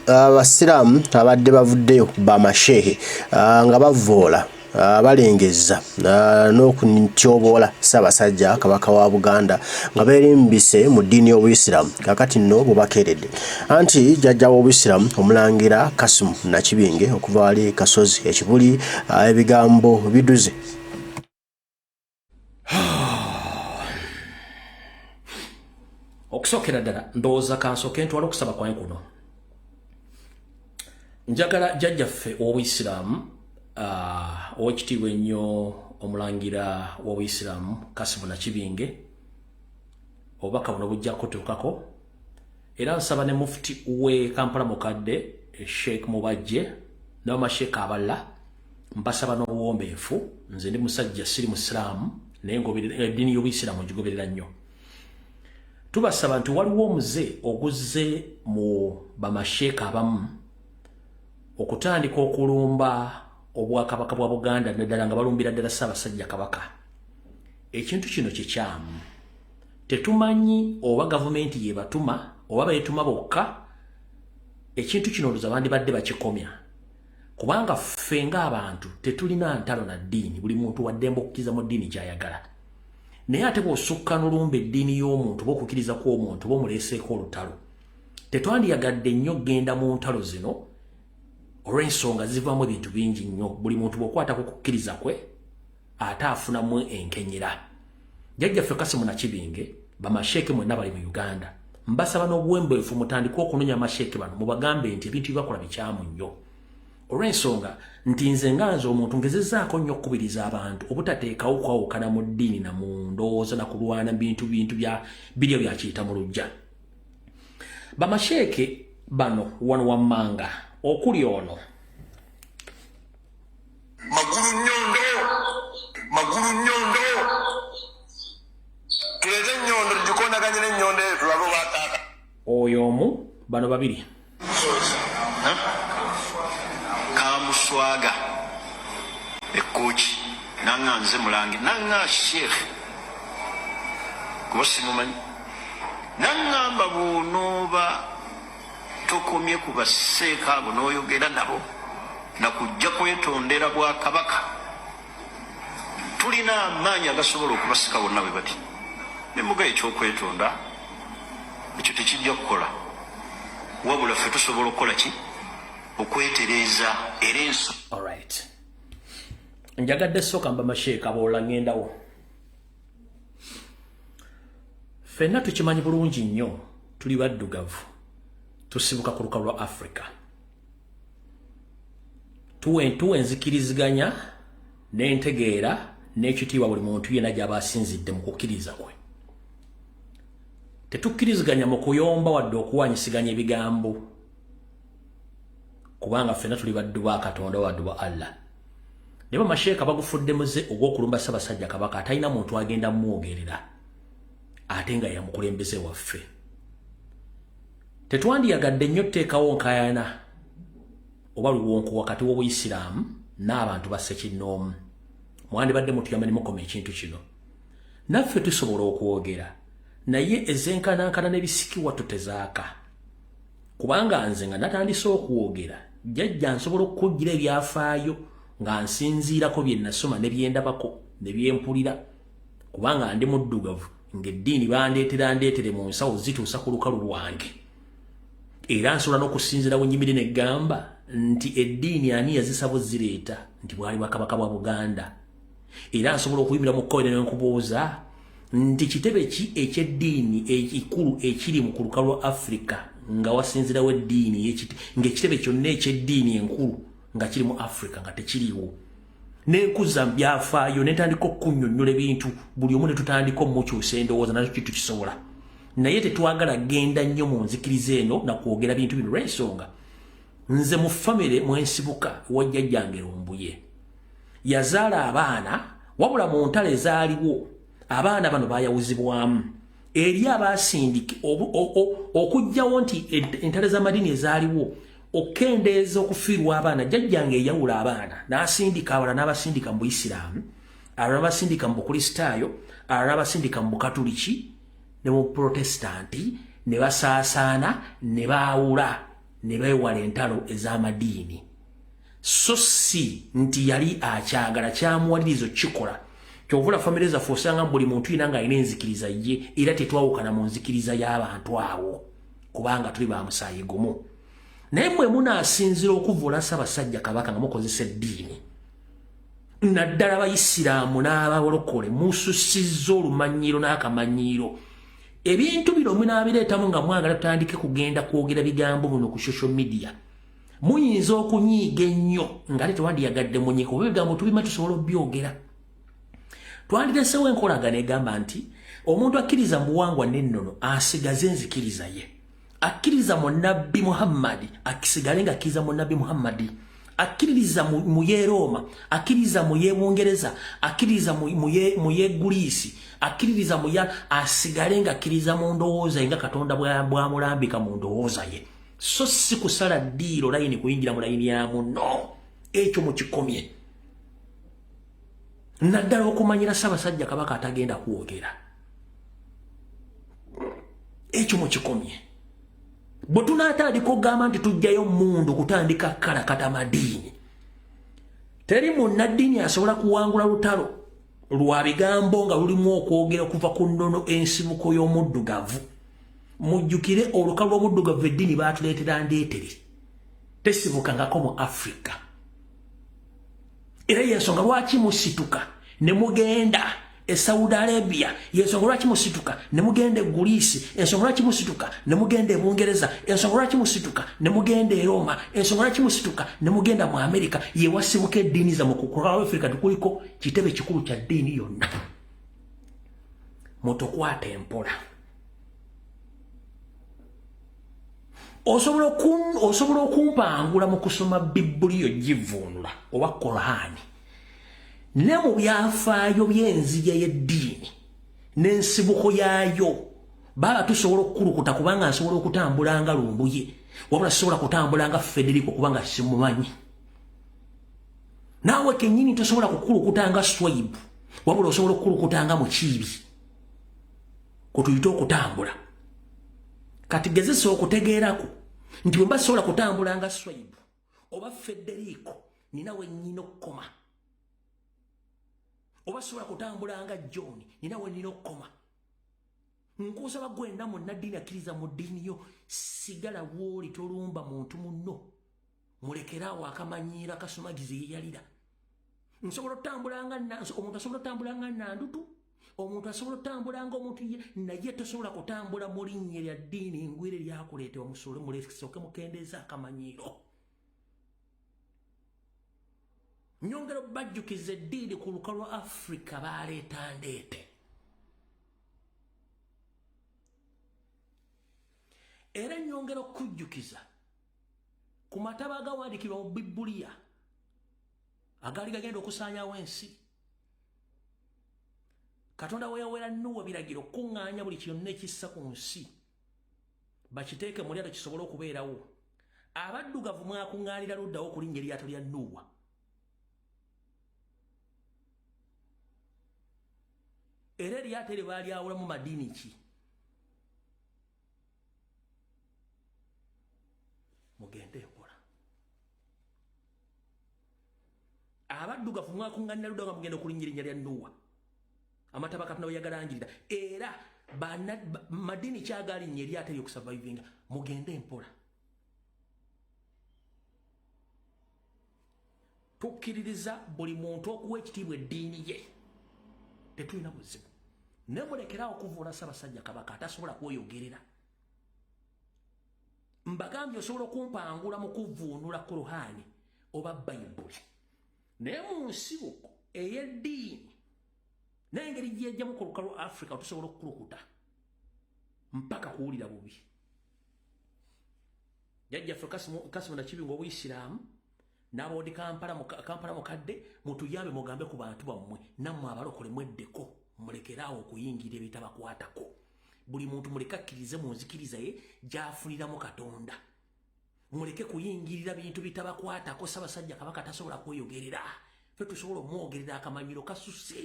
abasiraamu abadde bavuddeyo bamashehe nga bavoola balengeza n'okutyoboola Ssaabasajja Kabaka wa Buganda nga beerimbise mu ddiini y'Obuyisiraamu kakati nno bubakeeredde anti jjajja w'Obuyisiraamu Omulangira Kasimu Nakibinge okuva wali Kasozi Ekibuli ebigambo biduze. Okusookera ddala ndowooza kansooke ntwala okusaba kwange kuno. Njagala jjajjaffe w'Obuyisiraamu ow'ekitiibwa ennyo Omulangira w'Obuyisiraamu Kasimu Nakibinge obubaka buno bujja kutuukako era nsaba ne mufuti w'e Kampala mukadde Sheikh Mubajje n'amasheeka abalala mbasaba n'obuwombeefu. Nze ndi musajja siri musiraamu naye eddiini y'Obuyisiraamu ngigoberera nnyo. Tubasaba nti waliwo omuze oguzze mu bamasheeka abamu okutandika okulumba obwakabaka bwa Buganda naddala nga balumbira ddala Ssaabasajja Kabaka. Ekintu kino kikyamu. Tetumanyi oba gavumenti ye batuma oba beetuma bokka. Ekintu kino olowooza bandibadde bakikomya. Kubanga ffe ng'abantu tetulina ntalo na ddiini, buli muntu waddembe okukkiriza mu ddiini gy'ayagala. Naye ate bw'osukka n'olumba eddiini y'omuntu oba okukkiriza kw'omuntu oba omuleeseeko olutalo. Tetwandiyagadde nnyo genda mu ntalo zino olw'ensonga zivaamu ebintu bingi nnyo. Buli muntu bw'okwatako kukkiriza kwe ate afunamu enkenyera. Jjajjaffe Kasimu Nakibinge bamasheeke mwenna bali mu Uganda. Mbasaba n'obuwembeefu mutandike okunonya amasheeke bano mubagambe nti ebintu byebakola bikyamu nnyo. Olw'ensonga nti nze nga nze omuntu ngezezzaako nnyo okukubiriza abantu obutateekawo kwawukana mu ddiini na mu ndowooza na kulwana bintu biryo byakiyita mu luggya. Bamasheeke bano wano wammanga okuli ono magulu nyondo tuleze nyondo tukonaganye n'enyondo ezo abo bataka oyo omu bano babiri kamuswaga ekochi nanga nze mulangi nanga sheikh kubasimumanyi nangamba bunoba tokomye ku baseeka abo n'oyogera nabo nakujja kwetondera bwa Kabaka. Tulina amaanyi agasobola okubasika bonna bwe bati ne muga ekyokwetonda ekyo tekijja kukola wabula ffe tusobola okukola ki okwetereza era enso. Alright, njagadde sooka mba masheeka boola ŋŋendawo. Ffenna tukimanyi bulungi nnyo tuli baddugavu tusibuka ku lukalu lwa Africa. Tuwenzikiriziganya n'entegeera n'ekitiibwa buli muntu yenna gy'aba asinzidde mu kukkiriza kwe. Tetukkiriziganya mu kuyomba wadde okuwanyisiganya ebigambo kubanga ffenna tuli baddu ba Katonda waddu ba Allah. Naye bamasheeka bagufudde muze ogw'okulumba Ssaabasajja Kabaka atalina muntu agenda mwogerera ate nga yamukulembeze waffe. Tetwandiyagadde nnyo tteekawo nkayana oba luwonko wakati w'Obuyisiraamu n'abantu ba Ssekinnoomu. Mwandibadde mutuyamba ne mukoma ekintu kino. Naffe tusobola okwogera naye ezenkanankana n'ebisikiwa tutezaaka. Kubanga nze nga natandise okwogera jjajja nsobola okukuggira ebyafaayo nga nsinziirako bye nasoma ne bye ndabako ne bye mpulira kubanga ndi muddugavu ng'eddiini bandeetere mu nsawo zituusa ku lukalu lwange. Era nsobola n'okusinziira we nnyimire ne gamba nti eddiini ani yazisabo zireeta nti bwali Kabaka bwa Buganda. Era nsobola okuyimira mu kkowe n'enkubuuza nti kitebe ki eky'eddiini ekikulu ekiri mu lukalu lwa Africa nga wasinzirawo eddiini ng'ekitebe kyonna eky'eddiini enkulu nga kiri mu Africa nga tekiriwo. N'enkuza byafaayo n'entandika okunnyonnyola ebintu buli omu ne tutandika omukyusa endowooza nakyo tukisobola. Naye tetwagala genda nnyo mu nzikiriza eno na kwogera bintu bino lw'ensonga nze mu famire mwensibuka wa jjajjange Lumbuye yazaala abaana wabula mu ntalo ezaaliwo abaana bano bayawuzibwamu eri abasindiki okujjawo nti entalo z'amadini ezaaliwo okendeeza okufiirwa abaana. Jjajjange eyawula abaana n'asindika abalala n'abasindika mu Buyisiraamu, abalala n'abasindika mu Bukristaayo, abalala n'abasindika mu Bukatuliki ne mu Protestanti, ne basaasaana ne baawula ne beewala entalo ez'amadiini so si nti yali akyagala kyamuwalirizo kikola kyovula famire zaffe osanga buli muntu yina nga alina enzikiriza ye era tetwawukana mu nzikiriza y'abantu awo kubanga tuli ba musaayi gumu naye mmwe munaasinzira okuvula Ssaabasajja Kabaka nga mukozesa eddiini naddala Abayisiraamu n'ababolokole mususizza olumanyiro n'akamanyiiro ebintu bino munaabireetamu nga mwagala tutandike kugenda kwogera bigambo muno ku social media muyinza okunyiiga ennyo nga ate tewandiyagadde munyiko oba ebigambo tubima tusobola obyogera twandiresewo enkolagana egamba nti omuntu akkiriza mu buwangwa n'ennono asigaze enzikiriza ye akkiriza mu Nabbi Muhammadi akisigale nga akkiriza mu Nabbi Muhammadi akkiririza mu Yerooma akkiriza mu Yebungereza akkiriza mu Yegulisi akkiririza mu ya asigale nga akkiriza mu ndowooza nga Katonda bwamulambika mu ndowooza ye so si kusala ddiiro layini kuyingira mu layini ya muno ekyo mukikomye naddala okumanyira Ssaabasajja Kabaka atagenda kwogera ekyo mukikomye bwe tunaatandika okugamba nti tujjayo mundu kutandika kalakata madiini teri munnaddiini asobola kuwangula lutalo lwa bigambo nga lulimu okwogera okuva ku nnono ensibuko y'omuddugavu mujjukire olukalu lw'omuddugavu eddiini baatuleetera ndeetere tesibukangako mu Africa era yensonga lwaki musituka ne mugenda e Saudi Arabia yensonga lwaki musituka ne mugenda e Gulisi ensonga lwaki musituka ne mugenda e Bungereza ensonga lwaki musituka ne mugenda e Roma ensonga lwaki musituka ne mugenda mu America ye wasibuka eddiini za mu kukula Africa tukuliko kitebe kikulu kya ddiini yonna mutokwata empola osobola okumpangula mu kusoma Bibuliyo givuunula oba Korani ne mu byafaayo by'enzija y'eddiini n'ensibuko yaayo baba tusobola okukulukuta kubanga nsobola okutambula nga lumbuye wabula sobola kutambula nga Federico kubanga simumanyi naawe kennyini tosobola kukulukuta nga Swaibu wabula osobola okukulukuta nga Mukiibi kutuyita okutambula kati gezesa okutegeerako nti bwe mba sobola kutambula nga Swaibu oba Federico ninawe nnyina okukoma oba sobola kutambula nga John ninawe nina okukoma nkusaba gwenda munnaddiini akkiriza mu ddiini yo sigala w'oli tolumba muntu munno mulekeraawo akamanyiiro akasumagiza eyeyalira nsobola okutambula nga omuntu asobola okutambula nga Nandutu omuntu asobola okutambula nga omuntu naye tosobola kutambula mu linnya lya ddiini ngwire lyakuleetebwa musole mulesooke mukendeeza akamanyiiro nyongera bajjukiza eddiini ku lukalu lwa Africa baleeta ndeete era nyongera okujjukiza ku mataba agawandiikibwa mu Bibuliya agaali gagenda okusaanyawo ensi Katonda we yawera Nuuwa biragiro okuŋŋaanya buli kyonna ekissa ku nsi bakiteeke mu lyato kisobole okubeerawo abaddugavu mwakuŋŋaanira luddawo ku linnya eryato lya Nuuwa era eryato eryo baalyawulamu madiini ki mugende enkola abaddugavu mwakuŋŋaanira luddawo nga mugenda okulinnya erinnya lya Nuuwa amataba Katonda we yagalangirira era madiini kyagalinnya eryato eryo okusurvivinga mugende empola tukkiririza buli muntu okuwa ekitiibwa eddiini ye tetulina buzibu ne mulekerawo okuvuula Ssaabasajja Kabaka atasobola kweyogerera mbagambye osobola okumpangula mu kuvuunula Kuruhani oba Bayibuli naye mu nsibuko ey'eddiini n'engeri gy'ejjamu ku lukalu lwa Africa tusobola okukulukuta mpaka kuwulira bubi Jajjaffe Kasimu Nakibinge Obuyisiraamu n'aboodi Kampala mukadde mutuyambe mugambe ku bantu bammwe nammwe abalokole mweddeko mulekeraawo okuyingira ebitabakwatako buli muntu muleke akkirize mu nzikiriza ye gy'afuniramu Katonda muleke kuyingirira bintu bitabakwatako Ssaabasajja Kabaka tasobola kweyogerera ffe tusobola omwogerera akamanyiro kasuse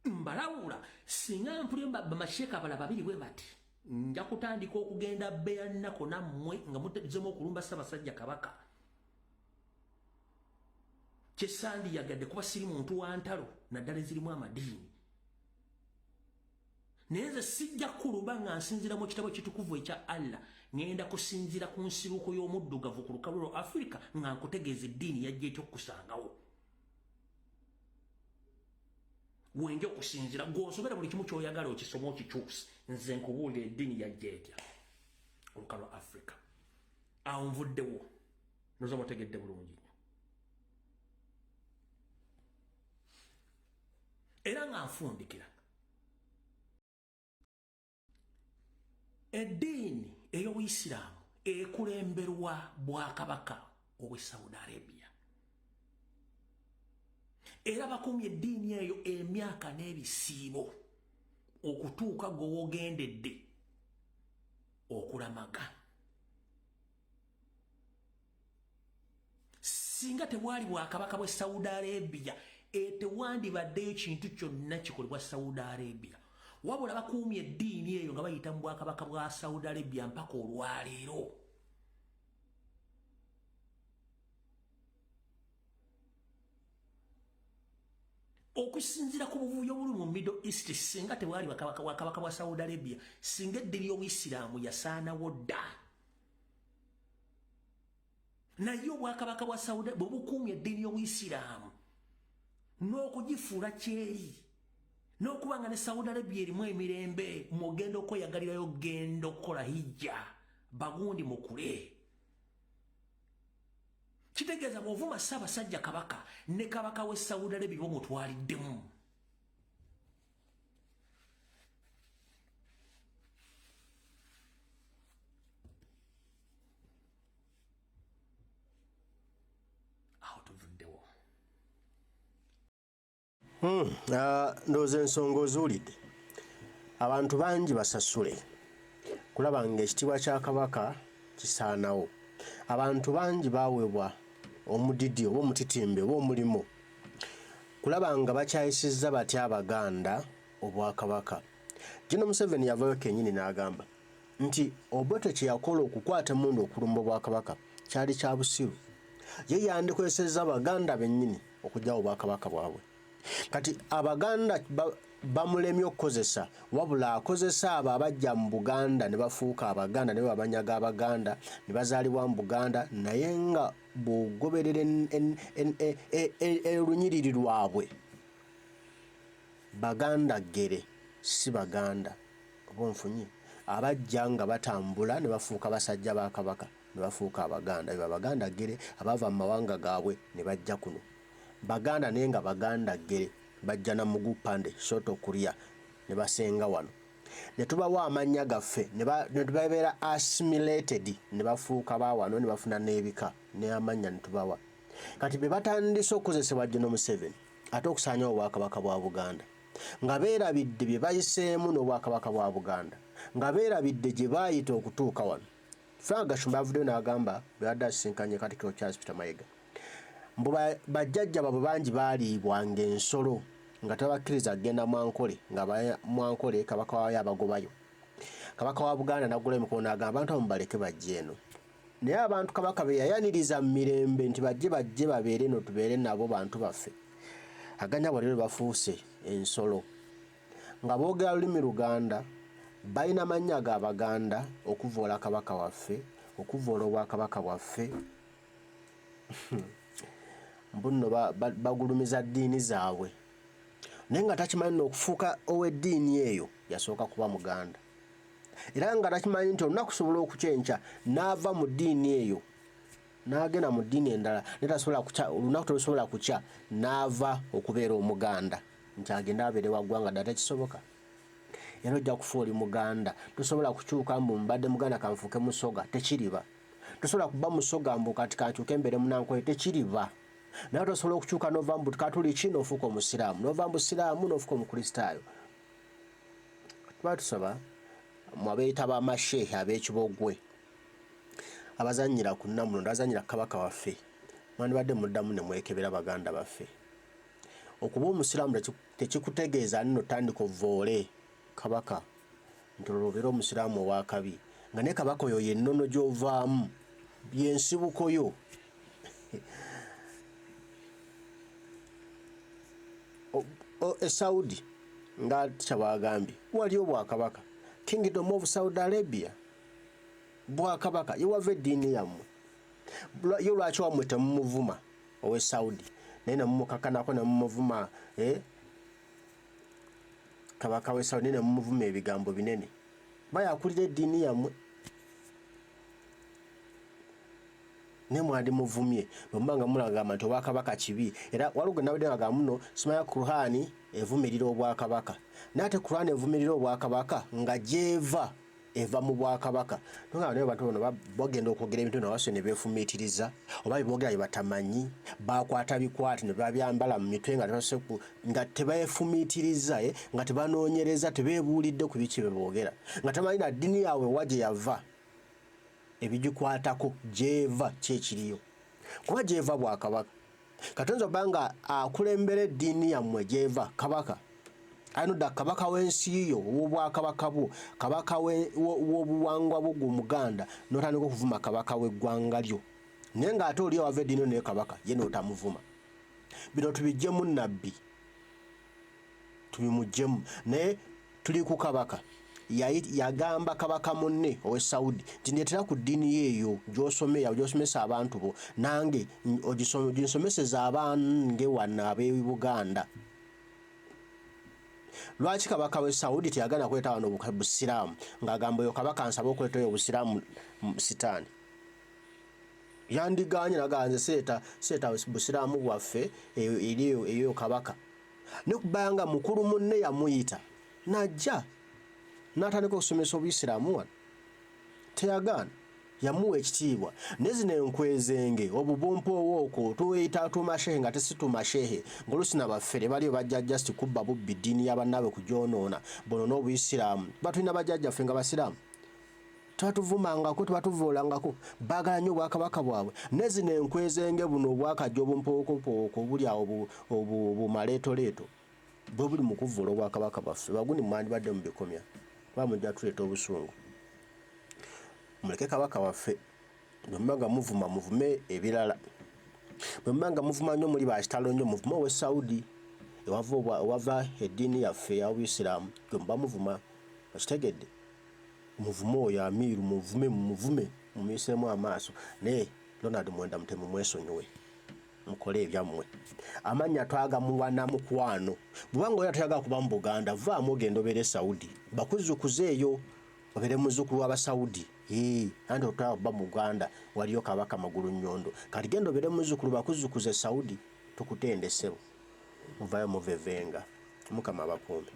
mbalawula singa mpulira bamasheeka abala babiri bwe bati nja kutandika okugenda beya nnako nammwe nga mutezemu okulumba Ssaabasajja Kabaka. Kyesandi yagadde kuba siri muntu wa ntalo naddala ezirimu amadiini. Naye nze sijja kulumba nga nsinzira mu kitabo ekitukuvu ekya Allah, ngenda kusinzira ku nsibuko y'omuddugavu ku lukalu lwa Afrika nga nkutegeeza eddiini yajja ekyokusangawo. Wenge okusinzira gw'osobera buli kimu ky'oyagala okisoma okikyusa, nze nkubuulira eddiini yajja etya olukalu lwa Afrika. Awo nvuddewo noza mutegedde bulungi nnyo. Era nga nfundikira eddiini ey'Obuyisiraamu ekulemberwa Bwakabaka ow'e Saudi Arabia. Era bakumye eddiini eyo emyaka n'ebisiibo okutuuka gwe wogendedde okulamaga. Singa tebwali Bwakabaka bw'e Saudi Arabia, tewandibaddeyo kintu kyonna kikolebwa Saudi Arabia. Wabula bakuumye eddiini eyo nga bayita mu Bwakabaka bwa Saudi Arabia mpaka olwaleero. Okusinzira ku buvuyo obuli mu Middle East, singa tewali Bwakabaka bwa Saudi Arabia, singa eddiini y'Obuyisiraamu yasaanawo dda. Naye Obwakabaka bwa Saudi bwe bukuumye eddiini y'Obuyisiraamu n'okugifuula kyeri, n'okuba nga ne Saudi Arabia erimu emirembe, mugenda okweyagalirayo genda okukola hijja, bagundi mukule. Kitegeeza bw'ovuma Ssaabasajja Kabaka ne Kabaka w'e Saudi Arabia bamutwaliddemu. Awo tuvuddewo. Ndowooza ensonga ozuulidde. Abantu bangi basasule kulaba ng'ekitiibwa kya Kabaka kisaanawo. Abantu bangi baweebwa omudidi oba omutitimbe oba omulimu kulaba nga bakyayisizza batya Abaganda Obwakabaka. Gino Museveni yavaayo kennyini n'agamba nti Obote kye yakola okukwata emmundu okulumba Obwakabaka kyali kya busiru. Ye yandikozesezza Abaganda bennyini okuggyawo Obwakabaka bwabwe. Kati Abaganda bamulemye okukozesa, wabula akozesa abo abajja mu Buganda ne bafuuka Abaganda ne babanyaga Abaganda ne bazaalibwa mu Buganda, naye nga bw'ogoberera olunyiriri lwabwe Baganda ggere si Baganda oba onfunye. Abajja nga batambula ne bafuuka basajja ba Kabaka ne bafuuka Abaganda, be Baganda ggere abava mu mawanga gaabwe ne bajja kuno. Baganda naye nga Baganda ggere bajja na Mugupande Soto Kuria ne basenga wano. Ne tubawa amannya gaffe ne babeera assimilated ne bafuuka ba wano ne bafuna n'ebika ne amannya ne tubawa. Kati be batandise okukozesebwa Gino Museveni ate okusaanyawo Obwakabaka bwa Buganda, nga beerabidde bye bayiseemu n'Obwakabaka bwa Buganda, nga beerabidde gye baayita okutuuka wano. Frank Gashumba avuddeyo n'agamba bw'adde asisinkanye Katikkiro Charles Peter Mayiga mbu bajjajja baabwe bangi baaliibwanga ensolo nga tabakkiriza agenda Mwankole, nga Mwankole Kabaka waayo abagobayo. Kabaka wa Buganda n'aggula emikono n'agamba abantu abo mubaleke bajje eno. Naye abantu Kabaka be yayaniriza mu mirembe nti bajje babeere eno tubeere nabo bantu baffe. Aganya bwaliro bafuuse ensolo nga boogera lulimi Luganda, balina mannya ga Baganda okuvoola Kabaka waffe, okuvoola Obwakabaka bwaffe. Mbuno bagulumiza ddiini zaabwe. Naye nga takimanyi n'okufuuka ow'eddiini eyo yasooka kuba Muganda. Era nga takimanyi nti olunaku kusobola okukyenkya n'ava mu ddiini eyo n'agenda mu ddiini endala olunaku terusobola kukya n'ava okubeera Omuganda nti agenda abeere wa ggwanga ddala tekisoboka. Era ojja kufa oli Muganda, tosobola kukyuka mbu mbadde Muganda kanfuuke Musoga, tekiriba. Tosobola kuba Musoga mbu kati kankyuke embeere Munankole, tekiriba. Naye tosobola okukyuka n'ova mbu Katuliki n'ofuuka Omusiraamu, n'ova mu Busiraamu n'ofuuka Omukristaayo. Tuba tusaba mu abeeyita b'amashehe ab'ekibogwe abazannyira ku Nnamulondo, abazannyira Kabaka waffe, mwandibadde muddamu ne mwekebera Baganda baffe. Okuba Omusiraamu tekikutegeeza nno tandika ovoole Kabaka ntolobera omusiraamu wa kabi nga ne kabaka oyo yennono gy'ovaamu yensibuko yo Saudi nga kyabagambye waliyo bwakabaka Kingdom of Saudi Arabia bwakabaka yewava eddiini yammwe yo lwaki wamwe temumuvuma owe Saudi naye namumukakanako namumuvuma kabaka we Saudi naye namumuvuma ebigambo binene bayakulira eddiini yammwe ne mwandi muvumye bwembanga mulagamba nti obwakabaka kibi era walugo nabadde nga muno simanya Qur'ani evumirira obwakabaka nate Qur'ani evumirira obwakabaka nga jeva eva mu bwakabaka nonga ne batono bagenda okwogera ebintu nawase ne befumitiriza oba bibogera batamanyi bakwata bikwati ne babyambala mu mitwe nga tebayefumitiriza nga tebanoonyereza tebebuulidde ku biki bebogera nga tamanyi na dini yawe waje yava ebijikwatako jeva kyekiriyo kuba jeva bwakabaka katonzo banga akulembera eddiini yammwe jeva kabaka ayinudda kabaka w'ensi yo obwakabaka bwo kabaka w'obuwangwa bwo Muganda n'otandika okuvuma kabaka w'eggwanga lyo naye ng'ate oli wava eddiini naye kabaka ye n'otamuvuma bino tubijjemu nabbi tubimuggyemu naye tuli ku kabaka yagamba kabaka munne owe Saudi nti ndeetera ku ddiini yeeyo gy'osomesa abantu bo nange ogisomeseza abange wano ab'e Buganda lwaki kabaka we Saudi teyagana kweta wano busiraamu ng'agamba oyo kabaka nsaba okweta oyo busiraamu sitaani yandiganye naganze seeta busiraamu bwaffe eyo kabaka ne kubanga mukulu munne yamuyita najja n'atandika okusomesa obuyisiraamu wano teyagaana yamuwa ekitiibwa nezino enkwezenge obubumpo okwo tuweyita tumashehe nga tesitumashehe ng'oluusi nabaffe baliyo bajja just kubba bubbi ddiini y'abannaabwe kugyonoona bonoona obuyisiraamu batulina bajjajjaffe nga basiraamu tebatuvumangako tebatuvoolangako baagala nnyo obwakabaka bwabwe nezino enkwezenge buno obwakajja obumpookopooka obuli awo bumaleetoleeto bwe buli mu kuvvoola obwakabaka bwaffe baguni mwandibadde mu bikomya bamujja tuleeta obusungu muleke kabaka waffe bwemmanga muvuma muvume ebirala bwemmanga muvuma nnyo muli bakitalo nnyo muvume owe Saudi ewava eddiini yaffe ey'Obuyisiraamu gwe muba muvuma bakitegedde muvume oyo amiiru muvume mumuyiseemu amaaso naye Ronald Mwenda Mutemu mwesonyiwe mukole ebyammwe amannya twagamuwa na mukwano bwanga oyo atayagala kuba mu Buganda vaamu ogenda obeere Saudi bakuzukuzeeyo obeere muzzukulu w'Abasaudi anti otwala kuba mu Uganda waliyo kabaka magulu nnyondo kati genda obeere muzzukulu bakuzukuze Saudi tukutendesebo muvayo muvevenga Mukama abakuume.